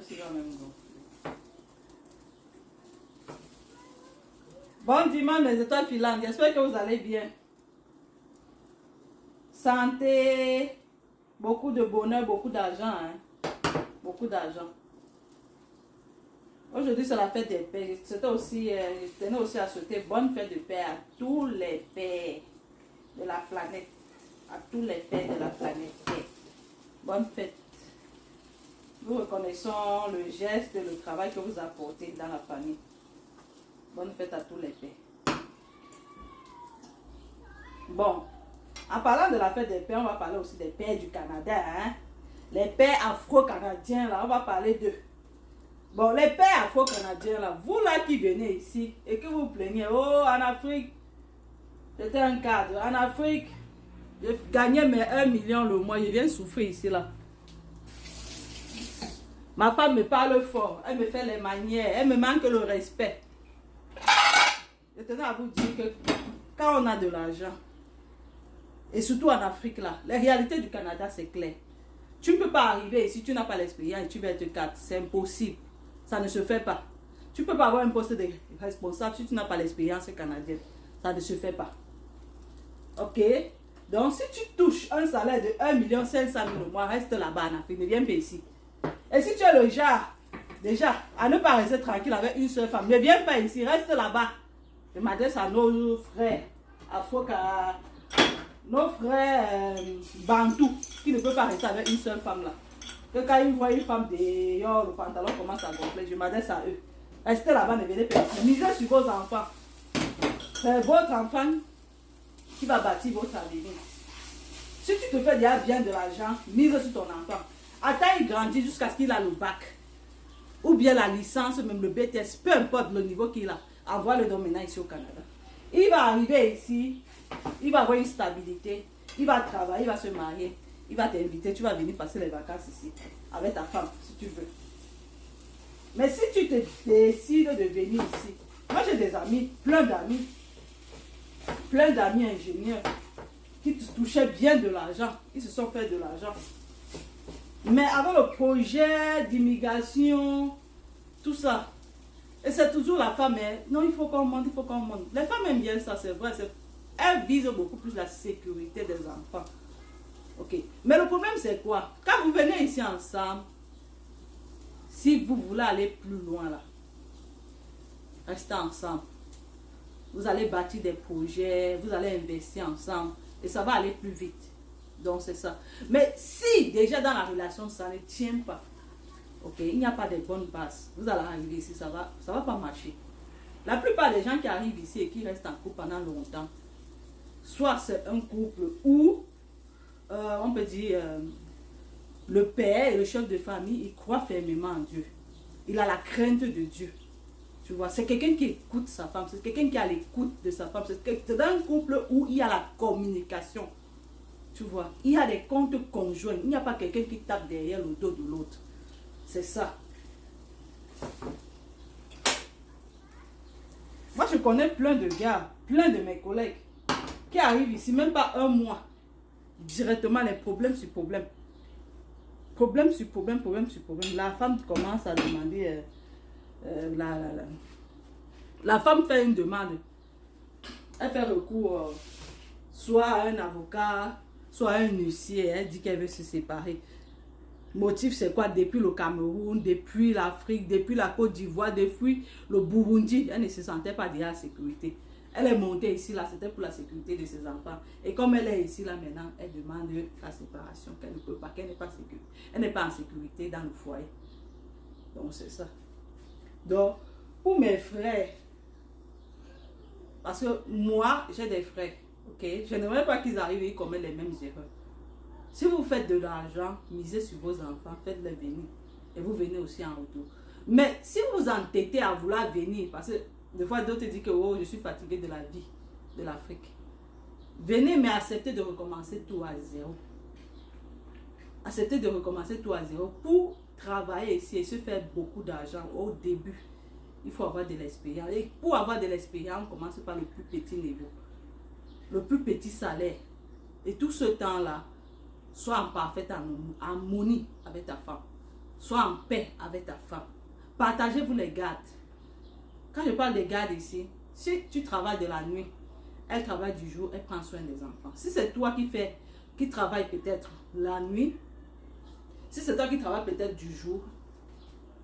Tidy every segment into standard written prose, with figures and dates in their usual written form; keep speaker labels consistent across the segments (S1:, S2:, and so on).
S1: aussi va même gonfler. Bon dimanche mes étoiles filantes, j'espère que vous allez bien. Santé, beaucoup de bonheur, beaucoup d'argent. Hein? Beaucoup d'argent. Aujourd'hui c'est la fête des pères. C'était aussi, je tenais aussi à souhaiter bonne fête de père à tous les pères de la planète. À tous les pères de la planète. Bonne fête. Nous reconnaissons le geste et le travail que vous apportez dans la famille. Bonne fête à tous les pères. Bon, en parlant de la fête des pères, on va parler aussi des pères du Canada. Hein? Les pères afro-canadiens, là, on va parler d'eux. Bon, les pères afro-canadiens, là, vous là qui venez ici et que vous plaignez, oh, en Afrique, c'était un cadre. En Afrique, je gagnais mes 1 million le mois, je viens souffrir ici, là. Ma femme me parle fort, elle me fait les manières, elle me manque le respect. Je tenais à vous dire que quand on a de l'argent, et surtout en Afrique là, la réalité du Canada c'est clair. Tu ne peux pas arriver si tu n'as pas l'expérience et tu vas être cadre, c'est impossible. Ça ne se fait pas. Tu ne peux pas avoir un poste de responsable si tu n'as pas l'expérience canadienne. Ça ne se fait pas. Ok? Donc si tu touches un salaire de 1 500 000 au mois, reste là-bas en Afrique, ne viens pas ici. Et si tu es le genre, déjà, à ne pas rester tranquille avec une seule femme, ne viens pas ici, reste là-bas. Je m'adresse à nos frères nos frères Bantou, qui ne peuvent pas rester avec une seule femme là. Que quand ils voient une femme dehors, le pantalon commence à gonfler, je m'adresse à eux. Restez là-bas, ne venez pas ici. Misez sur vos enfants. C'est votre enfant qui va bâtir votre avenir. Si tu te fais déjà bien de l'argent, mise sur ton enfant. Attends, il grandit jusqu'à ce qu'il a le bac. Ou bien la licence, même le BTS, peu importe le niveau qu'il a. Envoie-le donc maintenant ici au Canada. Il va arriver ici, il va avoir une stabilité, il va travailler, il va se marier, il va t'inviter, tu vas venir passer les vacances ici avec ta femme si tu veux. Mais si tu te décides de venir ici, moi j'ai des amis, plein d'amis ingénieurs qui touchaient bien de l'argent, ils se sont fait de l'argent. Mais avant le projet d'immigration, tout ça, et c'est toujours la femme, non, il faut qu'on monte, il faut qu'on monte. Les femmes aiment bien ça, c'est vrai. Elles visent beaucoup plus la sécurité des enfants. Ok. Mais le problème, c'est quoi? Quand vous venez ici ensemble, si vous voulez aller plus loin là, restez ensemble. Vous allez bâtir des projets, vous allez investir ensemble et ça va aller plus vite. Donc c'est ça. Mais si déjà dans la relation ça ne tient pas, ok, il n'y a pas de bonnes bases, vous allez arriver ici, ça va pas marcher. La plupart des gens qui arrivent ici et qui restent en couple pendant longtemps, soit c'est un couple où on peut dire le père et le chef de famille, il croit fermement en Dieu. Il a la crainte de Dieu. Tu vois, c'est quelqu'un qui écoute sa femme, c'est quelqu'un qui a l'écoute de sa femme. C'est dans un couple où il y a la communication. Tu vois, il y a des comptes conjoints. Il n'y a pas quelqu'un qui tape derrière le dos de l'autre. C'est ça. Moi, je connais plein de gars, plein de mes collègues qui arrivent ici, même pas un mois. Directement, les problèmes sur problèmes. Problème sur problème, problème sur problème. La femme commence à demander... la femme fait une demande. Elle fait recours soit à un avocat, soit à un huissier. Elle dit qu'elle veut se séparer. Motif, c'est quoi? Depuis le Cameroun, depuis l'Afrique, depuis la Côte d'Ivoire, depuis le Burundi, elle ne se sentait pas déjà en sécurité. Elle est montée ici, là, c'était pour la sécurité de ses enfants. Et comme elle est ici, là, maintenant, elle demande la séparation, qu'elle ne peut pas, qu'elle n'est pas sécurité. Elle n'est pas en sécurité dans le foyer. Donc, c'est ça. Donc, pour mes frères, parce que moi, j'ai des frères, ok? Je n'aimerais pas qu'ils arrivent et commettent les mêmes erreurs. Si vous faites de l'argent, misez sur vos enfants, faites-les venir. Et vous venez aussi en retour. Mais si vous entêtez à vouloir venir, parce que des fois d'autres disent que oh, je suis fatigué de la vie de l'Afrique. Venez, mais acceptez de recommencer tout à zéro. Acceptez de recommencer tout à zéro pour travailler ici et se faire beaucoup d'argent au début. Il faut avoir de l'expérience. Et pour avoir de l'expérience, on commence par le plus petit niveau. Le plus petit salaire. Et tout ce temps-là, sois en parfaite harmonie avec ta femme. Sois en paix avec ta femme. Partagez-vous les gardes. Quand je parle des gardes ici, si tu travailles de la nuit, elle travaille du jour, elle prend soin des enfants. Si c'est toi qui travaille peut-être la nuit, si c'est toi qui travaille peut-être du jour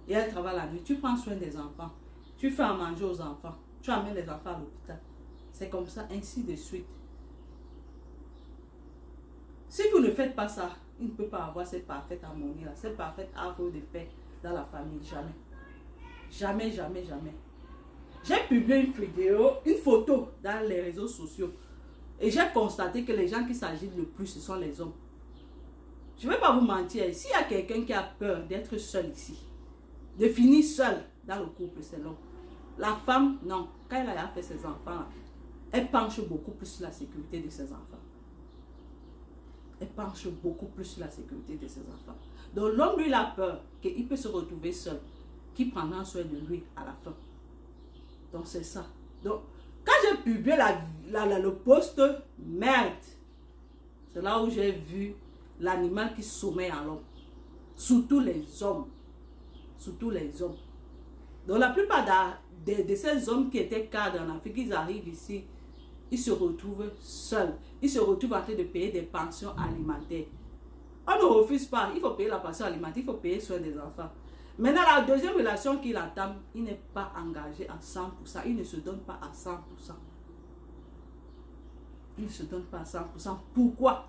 S1: et elle travaille la nuit, tu prends soin des enfants. Tu fais à manger aux enfants. Tu amènes les enfants à l'hôpital. C'est comme ça, ainsi de suite. Si vous ne faites pas ça, il ne peut pas avoir cette parfaite harmonie-là, cette parfaite havre de paix dans la famille. Jamais. Jamais, jamais, jamais. J'ai publié une vidéo, une photo dans les réseaux sociaux. Et j'ai constaté que les gens qui s'agitent le plus, ce sont les hommes. Je ne vais pas vous mentir. S'il y a quelqu'un qui a peur d'être seul ici, de finir seul dans le couple, c'est l'homme. La femme, non. Quand elle a fait ses enfants, elle penche beaucoup plus sur la sécurité de ses enfants. Elle penche beaucoup plus sur la sécurité de ses enfants. Donc l'homme, lui, il a peur qu'il peut se retrouver seul, qui prendra soin de lui à la fin. Donc c'est ça. Donc quand j'ai publié le post, merde, c'est là où j'ai vu l'animal qui sommeille en l'homme. Surtout les hommes. Surtout les hommes. Donc la plupart de ces hommes qui étaient cadres en Afrique, ils arrivent ici, ils se retrouvent seuls. Ils se retrouvent en train de payer des pensions alimentaires. On ne refuse pas. Il faut payer la pension alimentaire, il faut payer soin des enfants. Maintenant, la deuxième relation qu'il entame, il n'est pas engagé à 100%. Il ne se donne pas à 100%. Il ne se donne pas à 100%. Pourquoi?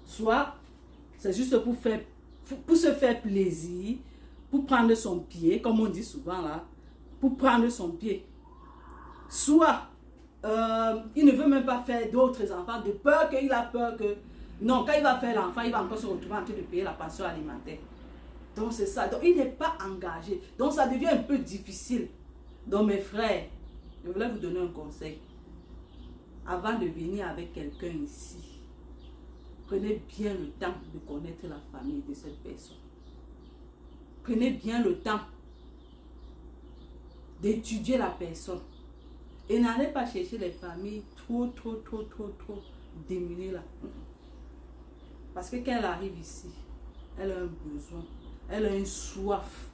S1: Soit, c'est juste pour se faire plaisir, pour prendre son pied, comme on dit souvent là, pour prendre son pied. Soit, il ne veut même pas faire d'autres enfants, de peur qu'il a peur que... Non, quand il va faire l'enfant, il va encore se retrouver en train de payer la pension alimentaire. Donc c'est ça. Donc il n'est pas engagé. Donc ça devient un peu difficile. Donc mes frères, je voulais vous donner un conseil. Avant de venir avec quelqu'un ici, prenez bien le temps de connaître la famille de cette personne. Prenez bien le temps d'étudier la personne. Et n'allez pas chercher les familles trop démunies là. Parce que quand elle arrive ici, elle a un besoin, elle a une soif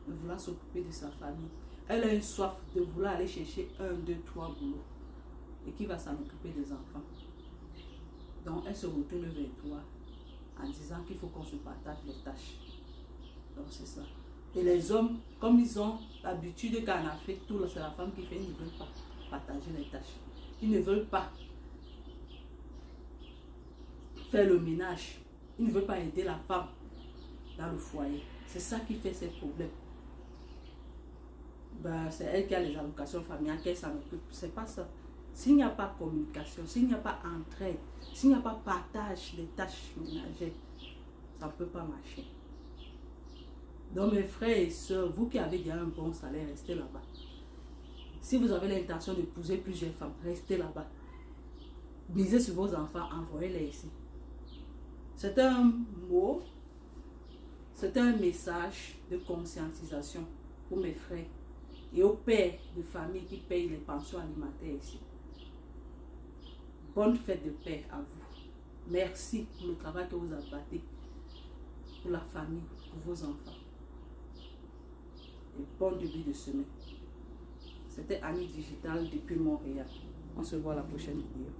S1: de vouloir s'occuper de sa famille. Elle a une soif de vouloir aller chercher 1, 2, 3 boulots. Et qui va s'en occuper des enfants. Donc elle se retourne vers toi en disant qu'il faut qu'on se partage les tâches. Donc c'est ça. Et les hommes, comme ils ont l'habitude qu'en Afrique, tout c'est la femme qui fait, ils ne veulent pas partager les tâches. Ils ne veulent pas faire le ménage. Ils ne veulent pas aider la femme dans le foyer. C'est ça qui fait ces problèmes. Ben, c'est elle qui a les allocations familiales, qu'elle s'en occupe. C'est pas ça. S'il n'y a pas communication, s'il n'y a pas entraide, s'il n'y a pas partage des tâches ménagères, ça ne peut pas marcher. Donc mes frères et sœurs, vous qui avez déjà un bon salaire, restez là-bas. Si vous avez l'intention d'épouser plusieurs femmes, restez là-bas. Misez sur vos enfants, envoyez-les ici. C'est un mot, c'est un message de conscientisation pour mes frères et aux pères de famille qui payent les pensions alimentaires ici. Bonne fête de paix à vous. Merci pour le travail que vous abattez pour la famille, pour vos enfants. Et bon début de semaine. C'était Annie Digital depuis Montréal. On se voit à la prochaine vidéo.